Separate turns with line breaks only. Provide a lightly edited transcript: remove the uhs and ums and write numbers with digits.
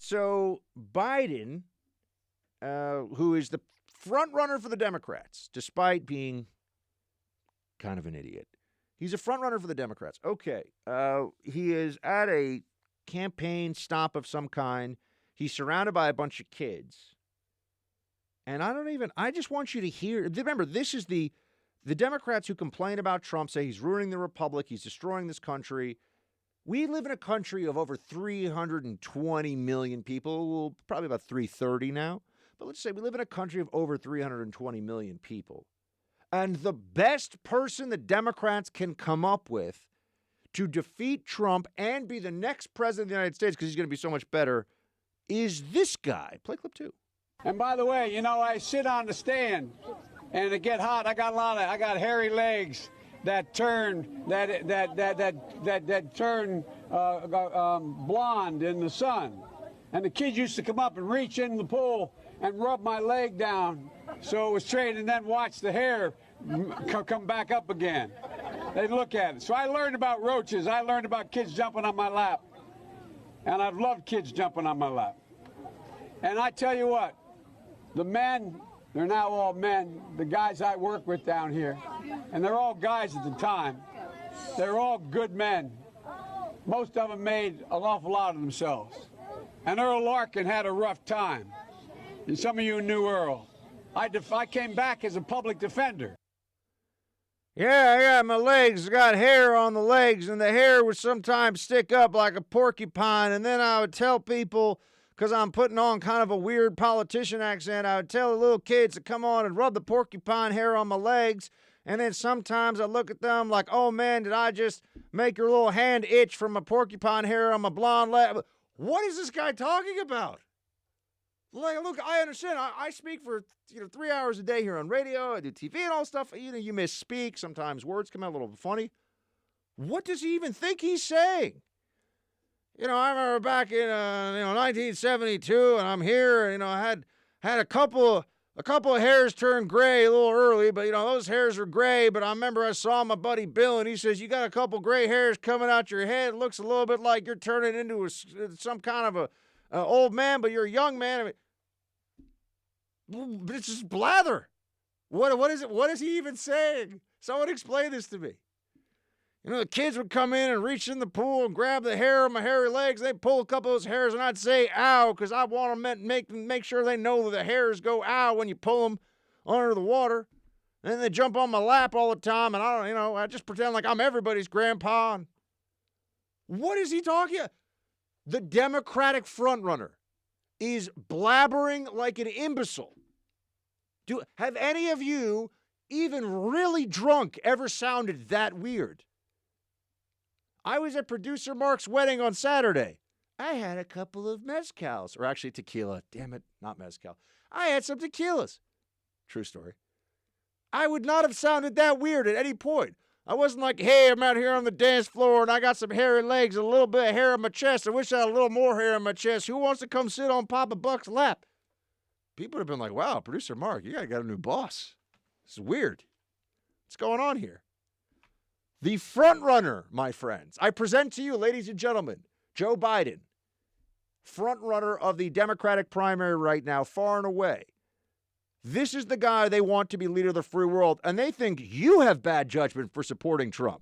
So Biden, who is the front runner for the Democrats, despite being kind of an idiot. He's a front runner for the Democrats. Okay. He is at a campaign stop of some kind. He's surrounded by a bunch of kids. And I just want you to hear. Remember, this is the Democrats who complain about Trump, say he's ruining the republic, he's destroying this country. We live in a country of over 320 million people, probably about 330 now. But let's say we live in a country of over 320 million people. And the best person the Democrats can come up with to defeat Trump and be the next president of the United States, because he's going to be so much better, is this guy. Play clip 2.
And by the way, I sit on the stand and it get hot. I got hairy legs that turn blonde in the sun. And the kids used to come up and reach in the pool and rub my leg down so it was straight, and then watch the hair come back up again. They'd look at it. So I learned about roaches. I learned about kids jumping on my lap. And I've loved kids jumping on my lap. And I tell you what, the men, they're now all men, the guys I work with down here, and they're all guys at the time. They're all good men. Most of them made an awful lot of themselves. And Earl Larkin had a rough time. And some of you knew Earl. I came back as a public defender.
Yeah, my legs got hair on the legs, and the hair would sometimes stick up like a porcupine, and then I would tell people, because I'm putting on kind of a weird politician accent, I would tell the little kids to come on and rub the porcupine hair on my legs, and then sometimes I look at them like, oh man, did I just make your little hand itch from my porcupine hair on my blonde leg? What is this guy talking about? Like, look, I understand. I speak for 3 hours a day here on radio. I do TV and all stuff. You misspeak. Sometimes words come out a little funny. What does he even think he's saying? I remember back in 1972, and I'm here. I had a couple of hairs turn gray a little early, but those hairs were gray. But I remember I saw my buddy Bill, and he says, "You got a couple gray hairs coming out your head. It looks a little bit like you're turning into some kind of a old man, but you're a young man." But it's just blather. What is it? What is he even saying? Someone explain this to me. The kids would come in and reach in the pool and grab the hair of my hairy legs. They'd pull a couple of those hairs, and I'd say, ow, because I want to make sure they know that the hairs go ow when you pull them under the water. And then they jump on my lap all the time, and I just pretend like I'm everybody's grandpa. And what is he talking about? The Democratic frontrunner is blabbering like an imbecile. Have any of you, even really drunk, ever sounded that weird? I was at producer Mark's wedding on Saturday. I had a couple of mezcals, or actually tequila. Damn it, not mezcal. I had some tequilas. True story. I would not have sounded that weird at any point. I wasn't like, hey, I'm out here on the dance floor and I got some hairy legs and a little bit of hair on my chest. I wish I had a little more hair on my chest. Who wants to come sit on Papa Buck's lap? People would have been like, wow, Producer Mark, you got a new boss. This is weird. What's going on here? The front runner, my friends. I present to you, ladies and gentlemen, Joe Biden, front runner of the Democratic primary right now, far and away. This is the guy they want to be leader of the free world, and they think you have bad judgment for supporting Trump.